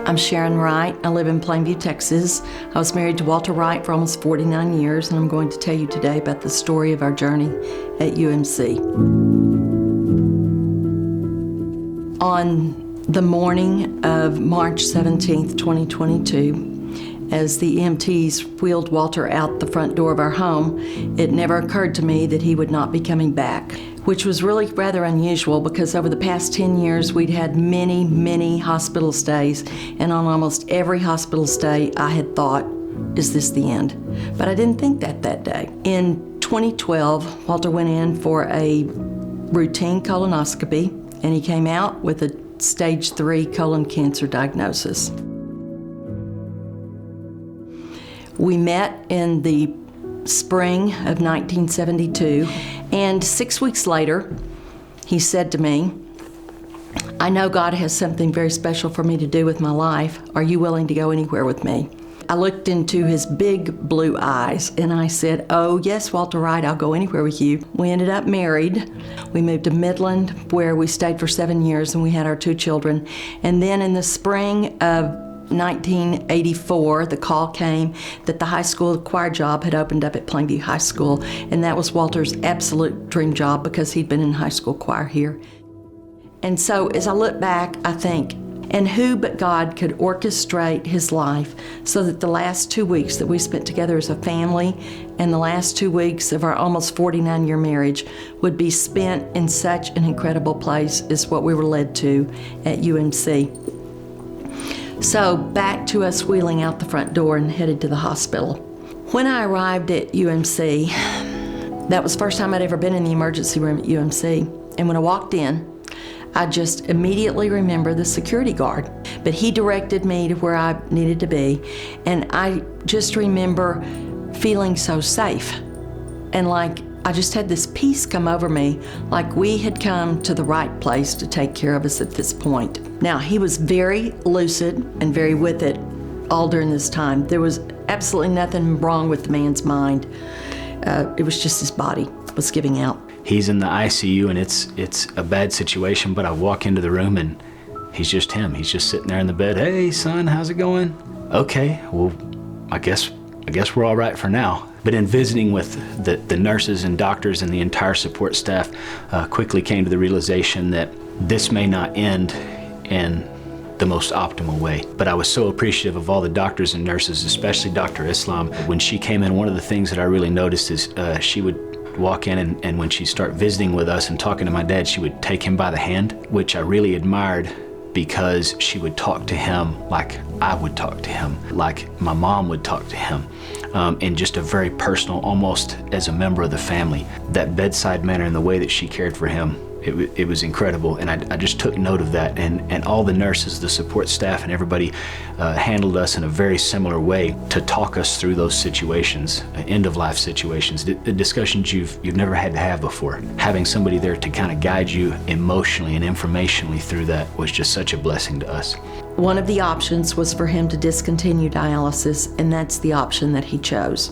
I'm Sharon Wright. I live in Plainview, Texas. I was married to Walter Wright for almost 49 years, and I'm going to tell you today about the story of our journey at UMC. On the morning of March 17th, 2022, as the EMTs wheeled Walter out the front door of our home, it never occurred to me that he would not be coming back, which was really rather unusual because over the past 10 years we'd had many hospital stays, and on almost every hospital stay I had thought, is this the end? But I didn't think that day. In 2012, Walter went in for a routine colonoscopy, and he came out with a stage 3 colon cancer diagnosis. We met in the spring of 1972, and 6 weeks later, he said to me, "I know God has something very special for me to do with my life. Are you willing to go anywhere with me?" I looked into his big blue eyes and I said, "Oh yes, Walter Wright, I'll go anywhere with you." We ended up married. We moved to Midland, where we stayed for 7 years, and we had our 2 children. And then in the spring of 1984, the call came that the high school choir job had opened up at Plainview High School, and that was Walter's absolute dream job because he'd been in high school choir here. And so as I look back, I think, and who but God could orchestrate his life so that the last 2 weeks that we spent together as a family and the last 2 weeks of our almost 49-year marriage would be spent in such an incredible place is what we were led to at UMC. So back to us wheeling out the front door and headed to the hospital. When I arrived at UMC, that was the first time I'd ever been in the emergency room at UMC. And when I walked in, I just immediately remember the security guard. But he directed me to where I needed to be. And I just remember feeling so safe. And like I just had this peace come over me, like we had come to the right place to take care of us at this point. Now, he was very lucid and very with it all during this time. There was absolutely nothing wrong with the man's mind. It was just his body was giving out. He's in the ICU and it's a bad situation, but I walk into the room and he's just him. He's just sitting there in the bed. "Hey, son, how's it going?" "Okay, well, I guess we're all right for now." But in visiting with the nurses and doctors and the entire support staff, quickly came to the realization that this may not end in the most optimal way. But I was so appreciative of all the doctors and nurses, especially Dr. Islam. When she came in, one of the things that I really noticed is she would walk in and when she'd start visiting with us and talking to my dad, she would take him by the hand, which I really admired because she would talk to him like I would talk to him, like my mom would talk to him, in just a very personal, almost as a member of the family. That bedside manner and the way that she cared for him, it was incredible, and I just took note of that, and all the nurses, the support staff, and everybody handled us in a very similar way to talk us through those situations, end-of-life situations, the discussions you've never had to have before. Having somebody there to kind of guide you emotionally and informationally through that was just such a blessing to us. One of the options was for him to discontinue dialysis, and that's the option that he chose.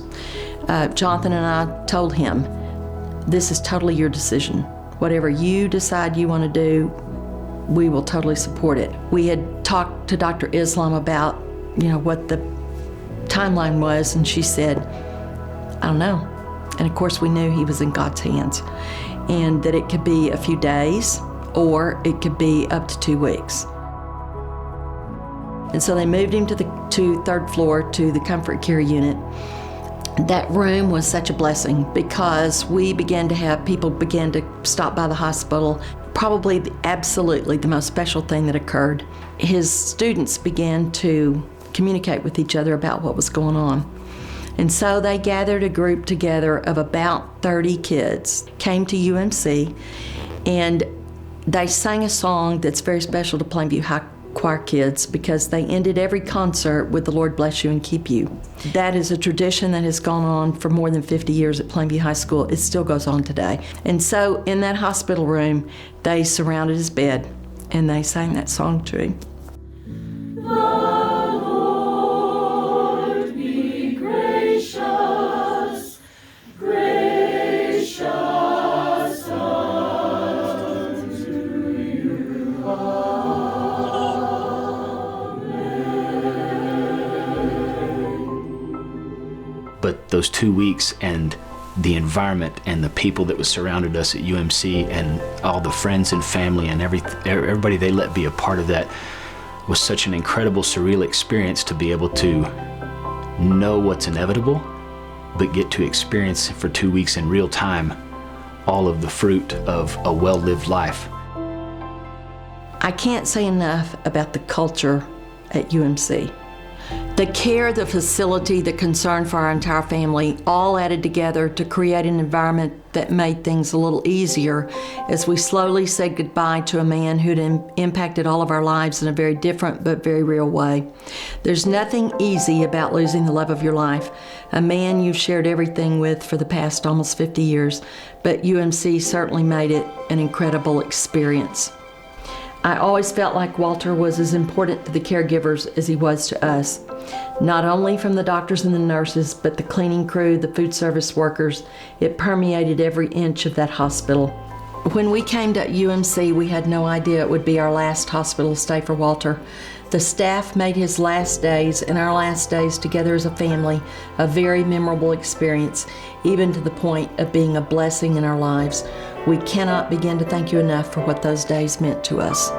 Jonathan and I told him, "This is totally your decision. Whatever you decide you want to do, we will totally support it." We had talked to Dr. Islam about, what the timeline was, and she said, "I don't know." And of course we knew he was in God's hands, and that it could be a few days or it could be up to 2 weeks. And so they moved him to the 3rd floor to the comfort care unit. That room was such a blessing because people began to stop by the hospital. Probably absolutely the most special thing that occurred. His students began to communicate with each other about what was going on. And so they gathered a group together of about 30 kids, came to UMC, and they sang a song that's very special to Plainview High Choir kids because they ended every concert with "The Lord bless you and keep you." That is a tradition that has gone on for more than 50 years at Plainview High School. It still goes on today. And so in that hospital room, they surrounded his bed and they sang that song to him. those 2 weeks and the environment and the people that was surrounded us at UMC and all the friends and family and everybody they let be a part of that was such an incredible, surreal experience to be able to know what's inevitable, but get to experience for 2 weeks in real time all of the fruit of a well-lived life. I can't say enough about the culture at UMC. The care, the facility, the concern for our entire family all added together to create an environment that made things a little easier as we slowly said goodbye to a man who'd impacted all of our lives in a very different but very real way. There's nothing easy about losing the love of your life, a man you've shared everything with for the past almost 50 years, but UMC certainly made it an incredible experience. I always felt like Walter was as important to the caregivers as he was to us, not only from the doctors and the nurses, but the cleaning crew, the food service workers. It permeated every inch of that hospital. When we came to UMC, we had no idea it would be our last hospital stay for Walter. The staff made his last days and our last days together as a family a very memorable experience, even to the point of being a blessing in our lives. We cannot begin to thank you enough for what those days meant to us.